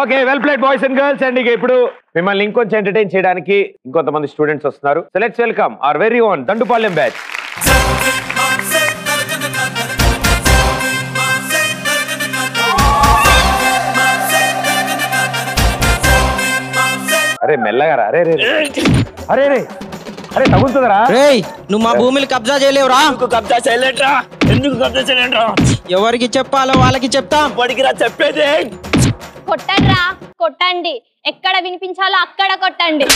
Okay well played boys and girls. And ఇక ఇప్పుడు మిమ్మల్ని ఇంకొంచెం ఎంటర్టైన్ చేయడానికి ఇంకొంతమంది స్టూడెంట్స్ వస్తున్నారు. So let's welcome our very own Dandupalem batch. అరే మెల్లగా రా. అరే అరే అరే అరే తగులుతుందరా. నువ్వు మా భూమిని కబ్జా చేయలేవురా. కబ్జా చేయలేట్రా. ఎందుకు కబ్జా చేయలేట్రా? ఎవరికి చెప్పాలో వాళ్ళకి చెప్తాం. పడికిరా చెప్పేది. కొట్టండిరా, కొట్టండి. ఎక్కడ వినిపించాలో అక్కడ కొట్టండి.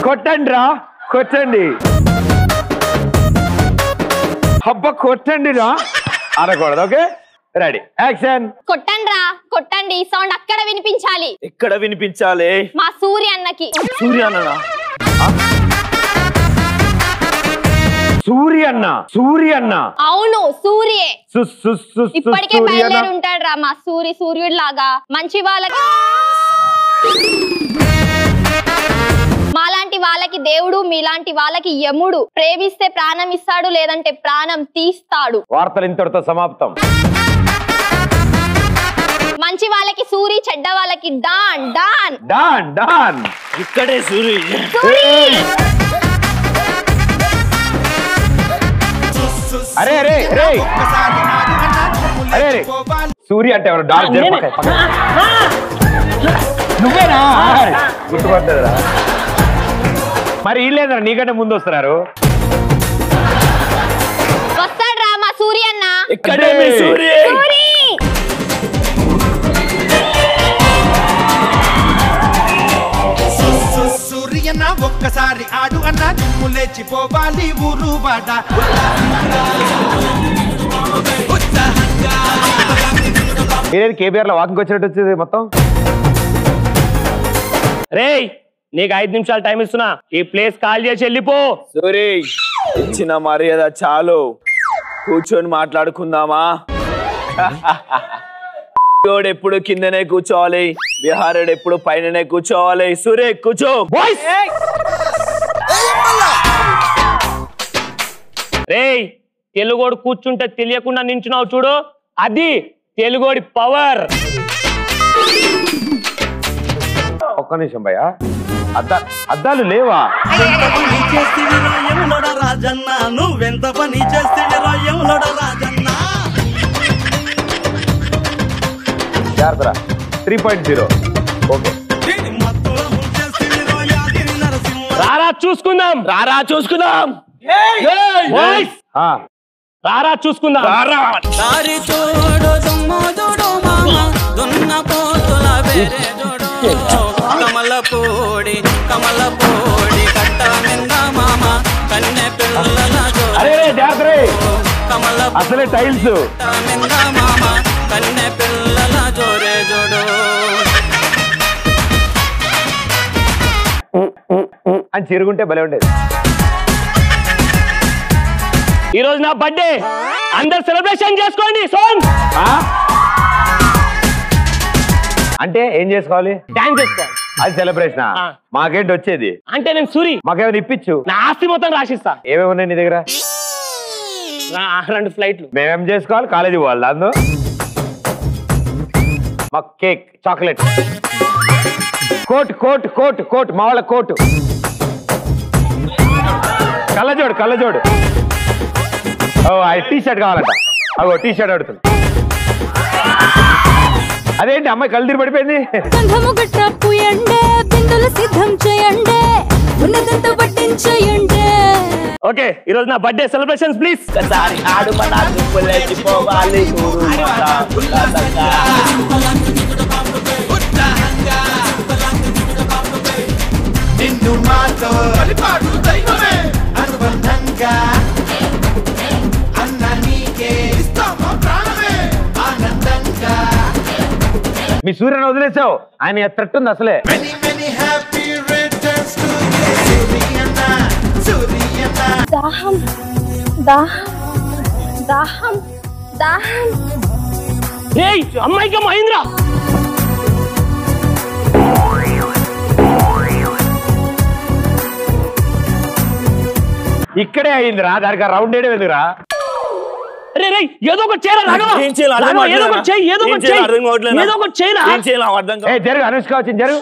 కొట్టండి రా, కొట్టండి. హబ్బ కొట్టండి రా అనకూడదు. Okay ready action. కొట్టండిరా, కొట్టండి. ఈ సౌండ్ అక్కడ వినిపించాలి. ఎక్కడ వినిపించాలి? మా సూర్య అన్నకి. సూర్య అన్న? సూర్య అన్న? సూర్య అన్న? అవును సూర్యే. ఇప్పటికే బయలుదేరి ఉంటాడు రా మా సూర్యుడు లాగా. మంచి వాళ్ళకి, మాలాంటి వాళ్ళకి దేవుడు, మీలాంటి వాళ్ళకి యముడు. ప్రేమిస్తే ప్రాణం ఇస్తాడు, లేదంటే ప్రాణం తీస్తాడు. వార్తలు ఇంతటితో సమాప్తం. మంచి వాళ్ళకి సూరి, చెడ్డ వాళ్ళకి డాన్ డాన్ డాన్ డాన్. ఇక్కడే సూరి. అరే అరే అరే అరే అరే సూర్య అంటే ఎవరు? డాన్ నువ్వేనా? గుర్తుపడ్డా. మరి వీళ్ళేంద్రా నీకంటే ముందు వస్తున్నారు? వస్తాడు రా మా సూర్య అన్న. ఇక్కడే సూరి. సూర్యన్న ఒక్కసారి ఆడు అన్న జిమ్ము లేచిపోవాలి ఊరు బాట. మీరేది కేబీఆర్ లో వాకింగ్ వచ్చినట్టు వచ్చింది మొత్తం. రేయ్ నీకు 5 నిమిషాలు టైం ఇస్తున్నా. ఈ ప్లేస్ కాల్ చేసి వెళ్ళిపో. సూరి ఇచ్చిన మర్యాద చాలు. కూర్చొని మాట్లాడుకుందామా? ఎప్పుడు కిందనే కూర్చోవాలి, బిహారుడు ఎప్పుడు పైననే కూర్చోవాలి. సూరే కూర్చో. రేయ్ తెలుగోడు కూర్చుంటే తెలియకుండా నించున్నావు చూడు, అది తెలుగోడి పవర్. ఒక్క నిమిషం భయ్యా, అద్దాలు లేవా? రాజన్న నువ్వెంత పని చేస్తే రాజన్న. 3.0. ఓకే రారా చూసుకుందాం. రారా చూసుకుందాం. రారా చూసుకుందాం. రారా కమలపూడి కమలపూడి కట్ట నింద మామ కన్నె పిల్లల అసలే టైల్స్ నింద మామ కన్నె పిల్లల జోరే జోడు అని చిరుగుంటే భలే ఉండేది. ఈ రోజు నా బర్త్డే, అందరు సెలబ్రేషన్ చేసుకోండి. సోన్ అంటే ఏం చేసుకోవాలి? డాన్స్ చేసుకోవాలి. అది సెలబ్రేషన్. మాకేంటి వచ్చేది? అంటే నేను సూరి, మాకేమైనా ఇప్పించు. నా ఆస్తి మొత్తం రాసిస్తా. ఏమేమి ఉన్నాయి నీ దగ్గర? 2 ఫ్లైట్లు. మేమేం చేసుకోవాలి? కాలేజీ పోవాలి. దాంతో మాకు cake, chocolate, coat coat coat coat మా వాళ్ళ కోట్, కళ్ళజోడు కళ్ళజోడు. టీ షర్ట్ కావాలంట. అగో టీ షర్ట్ అడుగుతుంది. అదేంటి అమ్మాయి కళ్ళు తిరిగి పడిపోయింది? ఓకే ఈ రోజు నా బర్త్డే సెలబ్రేషన్స్ ప్లీజ్. నిన్ను మాతో పరిపాటు దైవమే అనుబంధంగా అన్న నీకే ఇస్తామా ప్రాణమే ఆనందంగా. మీ సూర్యని వదిలేసావు, ఆయన థ్రెట్ అసలే. Many many happy returns to Suriyana Suriyana. దాహం దాహం దాహం దాహం. ఏయ్ అమ్మాయికి మహేంద్ర. ఇక్కడే అయిందిరా, దానికి రౌండ్ వేయడం ఎందుకురా? రే రే ఏదో ఒకటి చేయరా రాఘవ. ఏం చేయాలి అర్థం రాఘవ, ఏదో కావట్లేదా? ఒకటి చేయి, ఏదో ఏం ఒకటి చేయాలి చేయి. అర్థం కావట్లేదా? ఏదో ఒకటి చేయరా. ఏం చేయాలి అర్థం కావట్లేదు. జరుగు అనుష్క వచ్చింది జరుగు.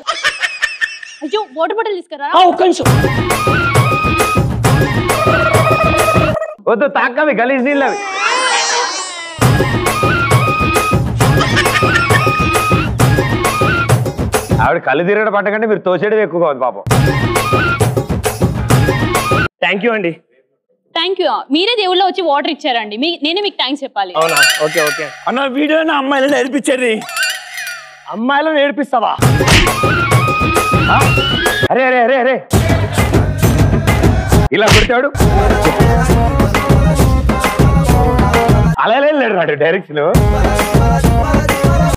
అయ్యో వాటర్ బాటిల్ తీసుకురా. ఒక్క నిమిషం. వద్దు తాకవి గలీజ్ నీళ్ళు అవి. ఆవిడ కళ్ళు తిరగడం పట్టకంటే మీరు తోసేయడం ఎక్కువగా ఉంది పాపం. థ్యాంక్ యూ అండి. Thank you. మీరే దేవుళ్ళో వచ్చి వాటర్ ఇచ్చారండి. నేనే మీకు థ్యాంక్స్ చెప్పాలి. అవునా, ఓకే ఓకే. అన్న వీడియో అమ్మాయిలు నేర్పించండి. అమ్మాయిలను ఏడిపిస్తావా? అరే అరే అరే అరే ఇలా కొడతాడు. అలా వెళ్ళాడు రాడు డైరెక్షన్.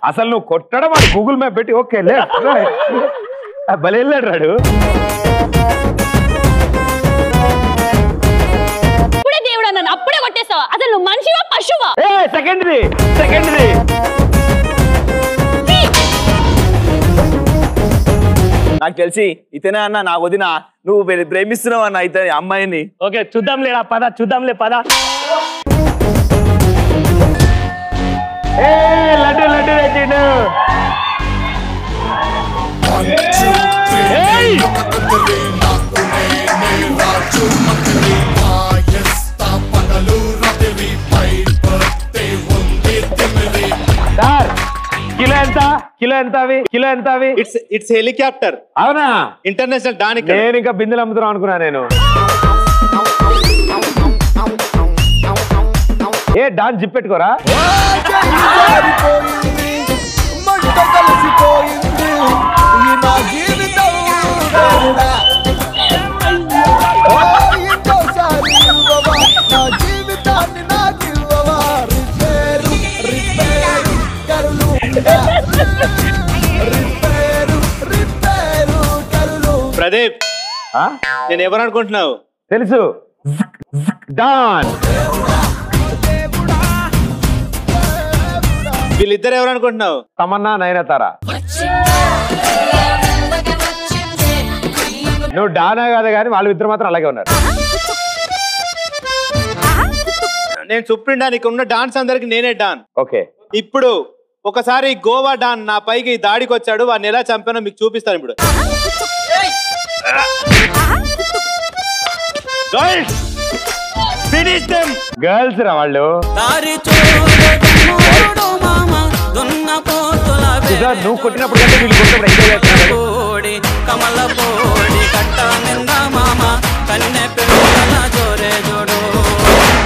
అసలు నువ్వు కొట్టడం వాడు గూగుల్ మ్యాప్ పెట్టి ఓకే భలే వెళ్ళాడు రాడు. ఇప్పుడే దేవుడు అన్నాను అప్పుడే కొట్టేస్తావా? అసలు నువ్వు మనిషివా పశువా? సెకండ్ది నాకు తెలిసి ఇతనే అన్న నా వదిన నువ్వు ప్రేమిస్తున్నావు అన్న ఇతని అమ్మాయిని. ఓకే చూద్దాంలేరా పద, చూద్దాంలే పద. లడ్డు లడ్డు తెచ్చిండు. సార్ కిలో ఎంత అవి? It's helicopter. అవునా? International don. నేను ఇంకా బిందెలు అమ్ముతున్నాను అనుకున్నా నేను. ఏ డాన్ జిప్ పెట్టుకోరా? ప్రదీప్ నేను ఎవరు అనుకుంటున్నావు? తెలుసు, డాన్. వీళ్ళిద్దరు ఎవరు అనుకుంటున్నావు? తమన్నా నయనతార. నువ్వు డానా కాదు కానీ వాళ్ళు ఇద్దరు మాత్రం అలాగే ఉన్నారు. నేను సుప్రీం డాన్. ఇక్కడ ఉన్న డాన్స్ అందరికి నేనే డాన్. ఓకే ఇప్పుడు ఒకసారి గోవా డాన్ నా పైకి దాడికి వచ్చాడు. వాడిని ఎలా చంపానో మీకు చూపిస్తాను ఇప్పుడు. గర్ల్స్ రా వాళ్ళు. నువ్వు కొట్టినప్పుడు కంటే వీళ్ళు కొట్టినప్పుడు ఎంజాయ్ చేస్తున్నారు. కమల పోడి కట్ట నింద మామ కన్నె పిల్లల జోరే జోడు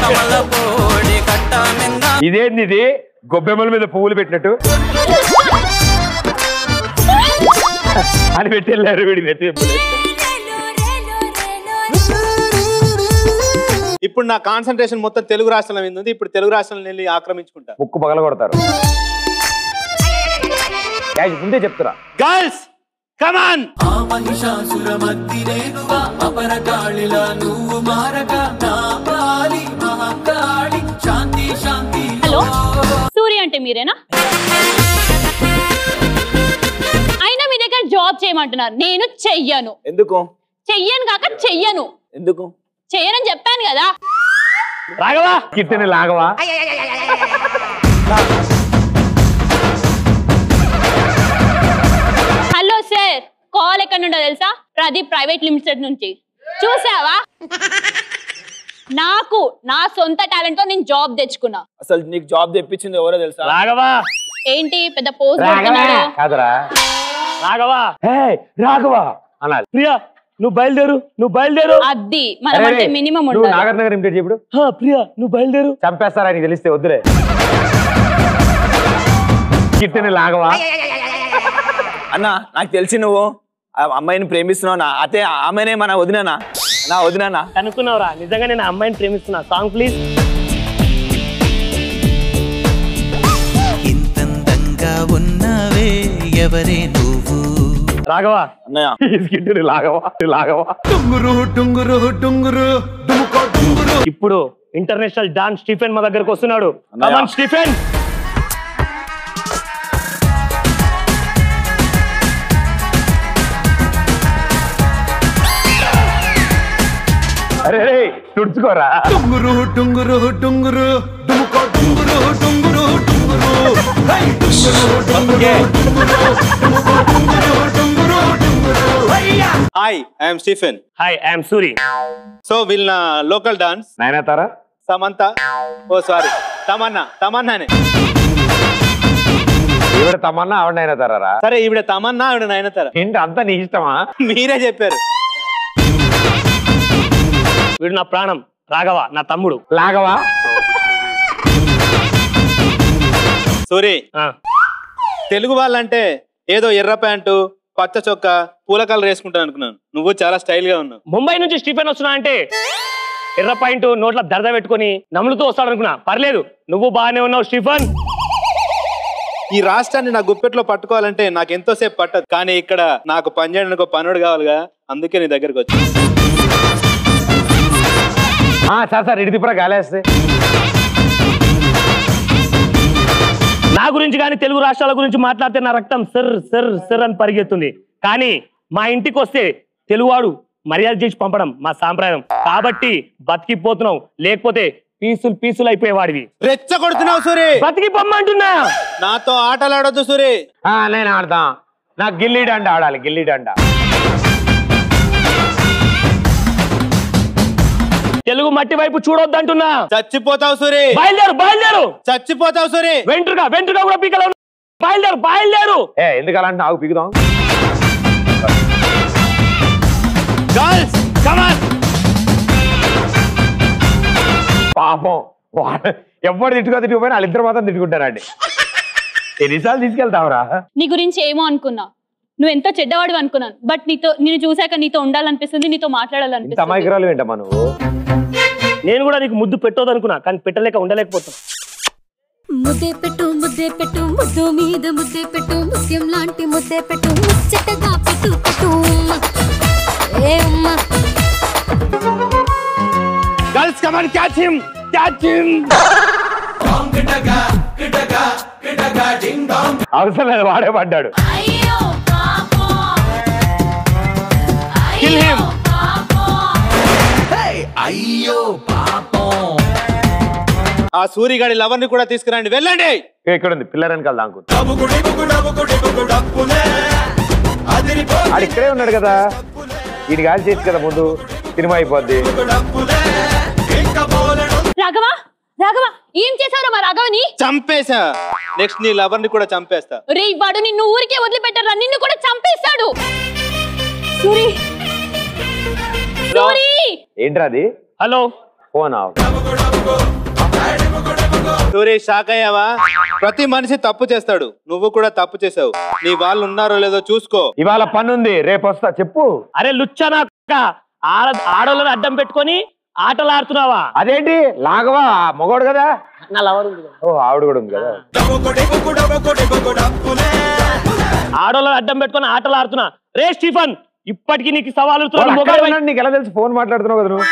కమల పోడి కట్ట నింద. ఇదేంది ఇది? గొబ్బెమ్మల మీద పువ్వులు పెట్టినట్టు అని పెట్టి వెళ్ళారు వీడి నెత్తి. ఇప్పుడు నా కాన్సన్ట్రేషన్ మొత్తం తెలుగు రాష్ట్రాల మీద ఉంది. ఇప్పుడు తెలుగు రాష్ట్రాలను వెళ్ళి ఆక్రమించుకుంటా. ముక్కు పగల కొడతారు. ముందే చెప్తున్నా. Girls come on. హలో సూర్య అంటే మీరేనా? అయినా మీ దగ్గర జాబ్ చేయమంటున్నారు. నేను చెయ్యను. ఎందుకు చెయ్యను కాక చెయ్యను. ఎందుకు చెయ్యనని చెప్పాను కదా. రాఘవా కిట్టని లాగవా. హలో సార్, కాల్ ఎక్కడ నుండో తెలుసా? ప్రదీప్ ప్రైవేట్ లిమిటెడ్ నుంచి. చూసావా? నాకు నా సొంత టాలెంట్ తో నేను జాబ్ తెచ్చుకున్నా. అసలు నీకు జాబ్ తెప్పించింది ఎవరో తెలుసా? రాఘవా. ఏంటి పెద్ద పోస్ట్ పెడుతున్నాడు? కాదురా రాఘవా. రాఘవా అనాలి. ప్రియా నువ్వు బయలుదేరు. అది మనం అంటే మినిమం నువ్వు ఉండాలి. నాగర్ నగర్ ఇమిటేట్ ఇప్పుడు. ప్రియా నువ్వు బయలుదేరు. చంపేస్తారా నీకు తెలిస్తే వద్దులే. కిట్టని లాగవా. అన్న నాకు తెలిసి నువ్వు ఆ అమ్మాయిని ప్రేమిస్తున్నావు. అతే ఆమెనే మన వదినా నా వదినా. అనుకున్నావురా? నిజంగా నేను అమ్మాయిని ప్రేమిస్తున్నా. Song please. ఇంతందంగా ఉన్నావే ఎవరే నువ్వు? రాఘవా అన్నయ్య కిట్టని లాగవా. టుంగురు టుంగురు టుంగురు డుముకో టుంగురు. ఇప్పుడు ఇంటర్నేషనల్ డాన్ స్టీఫెన్ మా దగ్గరకు వస్తున్నాడు. అన్నయ్య. కమాన్ స్టీఫెన్. అరే తుడుచుకోరా. టుంగురు టుంగురు టుంగురు డుముకో డుంగురు డుంగురు డుంగురు హై డుంగురు డుంగురు హయ్యా. Hi I'm Stephen. Hi I'm Suri. So వీళ్ళ local dance Nayanthara Samantha, oh sorry తమన్నానే. ఈవిడ తమన్నా ఆవిడ నయనతారా? సరే ఈవిడ తమన్నా ఆవిడ నయనతార. ఏంటి అంత నీ ఇష్టమా? మీరే చెప్పారు. వీడు నా ప్రాణం, రాఘవ నా తమ్ముడు. లాగవా? సూరి, ఆ, తెలుగు వాళ్ళంటే ఏదో ఎర్ర ప్యాంటు పచ్చ చొక్క పూల కలర్ వేసుకుంటాను అనుకున్నాను. నువ్వు చాలా స్టైల్ గా ఉన్నావు. ముంబై నుంచి స్టీఫెన్ వస్తున్నా అంటే ఎర్ర పాయింట్ నోట్ల దరద పెట్టుకొని నమ్ములుతూ వస్తాడు అనుకున్నా. పర్లేదు, నువ్వు బాగానే ఉన్నావు స్టీఫెన్. ఈ రాష్ట్రాన్ని నా గుప్పెట్లో పట్టుకోవాలంటే నాకు ఎంతోసేపు పట్టదు, కానీ ఇక్కడ నాకు పని చేయడానికి ఒక పనుడు కావాలిగా, అందుకే నీ దగ్గరకు వచ్చి. సార్ ఇడిదిపురా గాలేస్తే. నా గురించి కానీ తెలుగు రాష్ట్రాల గురించి మాట్లాడితే నా రక్తం సిర్ సిర్ సిర్ అని పరిగెత్తుంది. కానీ మా ఇంటికి వస్తే తెలుగువాడు మర్యాద చేసి పంపడం మా సాంప్రదాయం. కాబట్టి బతికిపోతున్నావు, లేకపోతే పీసులు అయిపోయేవాడివి. రెచ్చగొడుతున్నావు సూరి. బతికి పొమ్మంటున్నా. నాతో ఆటలు ఆడొద్దు సూరి. నేను ఆడతా. నాకు గిల్లీ డండా ఆడాలి, గిల్లీ డండా. తెలుగు మట్టి వైపు చూడొద్దంటున్నా. చచ్చిపోతావు సూరి. బయలుదేరు. చచ్చిపోతావు సూరి. వెంట్రుగా కూడా పీకలు. బయలుదేరు. ఎందుకు అలా అంటే ఆగు పీకుదాం. Girls come on. పాపం ఎవరు తిట్టుకోపోయినా వాళ్ళిద్దరు మాత్రం తిట్టుకుంటారండి. ఎన్నిసార్లు తీసుకెళ్తావురా? నీ గురించి ఏమో అనుకున్నా, నువ్వు ఎంతో చెడ్డవాడు అనుకున్నాను. బట్ నిన్ను చూసాక నీతో ఉండాలనిపిస్తుంది, నీతో మాట్లాడాలనిపిస్తుంది. అమాయకురాలు ఏంటమ్మా నువ్వు? నేను కూడా నీకు ముద్దు పెట్టోదనుకున్నా, కానీ పెట్టలేక ఉండలేకపోతున్నా. ముద్దే పెట్టు ముద్దు మీద ముద్దే పెట్టు, ముత్యం లాంటి ముద్దే పెట్టు, ముచ్చటగా పెట్టు ఏ అమ్మా. Girls come on, catch him. అవసరం లేదు, వాడే పడ్డాడు. Kill him. ఆ సూరిగాడి లవర్ ని కూడా తీసుకురండి, వెళ్ళండి. ఇక్కడ ఉంది పిల్లరని కల్ దాంకు. ఆడు ఇక్కడే ఉన్నాడు కదా, వీడి గాలి చేసి కదా ముందు సినిమా అయిపోద్ది. రాఘవ ఏం చేశారు మా రాఘవని? చంపేశా. నెక్స్ట్ నీ లవర్ ని కూడా చంపేస్తా. రే వాడు నిన్ను ఊరికే వదిలిపెట్టారా, నిన్ను కూడా చంపేస్తాడు. ఏంట్రా అది? హలో ఫోన్ సూరి, షాక్ అయ్యావా? ప్రతి మనిషి తప్పు చేస్తాడు, నువ్వు కూడా తప్పు చేసావు. నీ వాళ్ళు ఉన్నారో లేదో చూసుకో. ఇవాళ పని ఉంది, రేపు వస్తా. చెప్పు. అరే లుచ్చనా, ఆడోళ్ళని అడ్డం పెట్టుకొని ఆటలు ఆడుతున్నావా? అదేంటి లాగవా? మగోడు కదా. నా లవర్ ఉంది. ఓ ఆవిడ కూడా ఉంది కదా. ఆడోళ్ళని అడ్డం పెట్టుకొని ఆటలు ఆడుతున్నా. రే స్టీఫెన్, ఇప్పటికీ నీకు సవాలు. నీకు ఎలా తెలుసు? ఫోన్ మాట్లాడుతున్నావు కదా నువ్వు.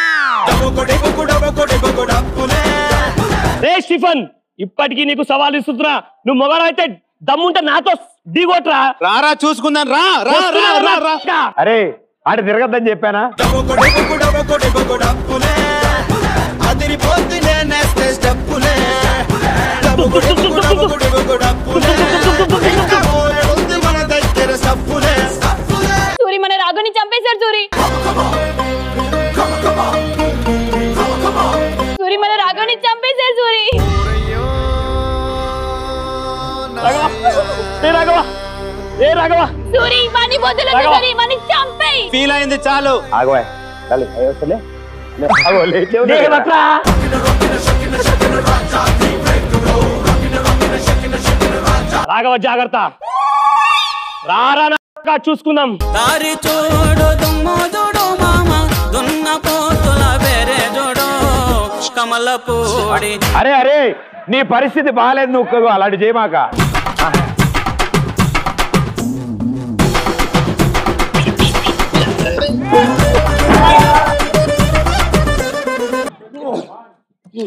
రే స్టీఫెన్, ఇప్పటికీ నీకు సవాలు ఇస్తున్నా. నువ్వు మొగడు అయితే దమ్ముంటే నాతో దిగొట్రా. రారా చూసుకుందాం. రా. అరే ఆడ తిరగద్దని చెప్పానా? సూరి మన రాఘవని చంపేశారు. సూరి మన రాఘవని చంపేశారు. సూరి వాని వదలొద్దు, సూరి వాని చంపేయ్. ఫీల్ అయింది చాలు. ఆగవా చాలు. అయ్యొస్తలే రాఘవ జాగ్రత్త. రారా చూసుకుందాం. దారి చూడు దుమ్ము చూడు మామ, దున్న పోతుల వేరే చూడు కమలపూడి. అరే నీ పరిస్థితి బాగాలేదు, నువ్వు అలాంటి చేయమాక.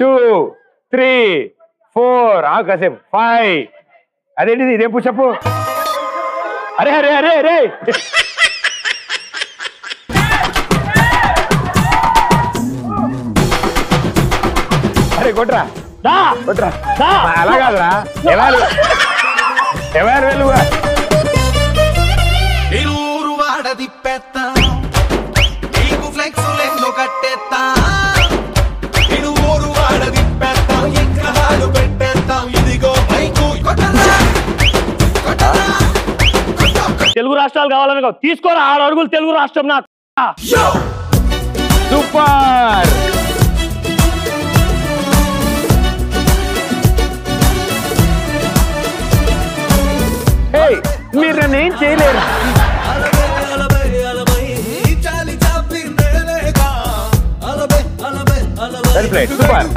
టూ 3 4 కాసేపు 5. అదేంటిది? ఇదేం పుషప్? అరే అరే కొట్రా. దా కొట్రా. దా. అలా కాదురా ఎవరు వెలుగు ఊరు వాడ తిప్పేస్తా నీకు ఫ్లెక్సులెందో కట్టేస్తా ఊరు వాడ తిప్పేస్తా ఎక్కడాలు పెట్టేస్తాం ఇదిగో బైకు తెలుగు రాష్ట్రాలు కావాలనుకో తీసుకోరా 6 అడుగులు తెలుగు రాష్ట్రం నాకు సూపర్. మీరు నన్ను ఏం చేయలేరు. సూపర్.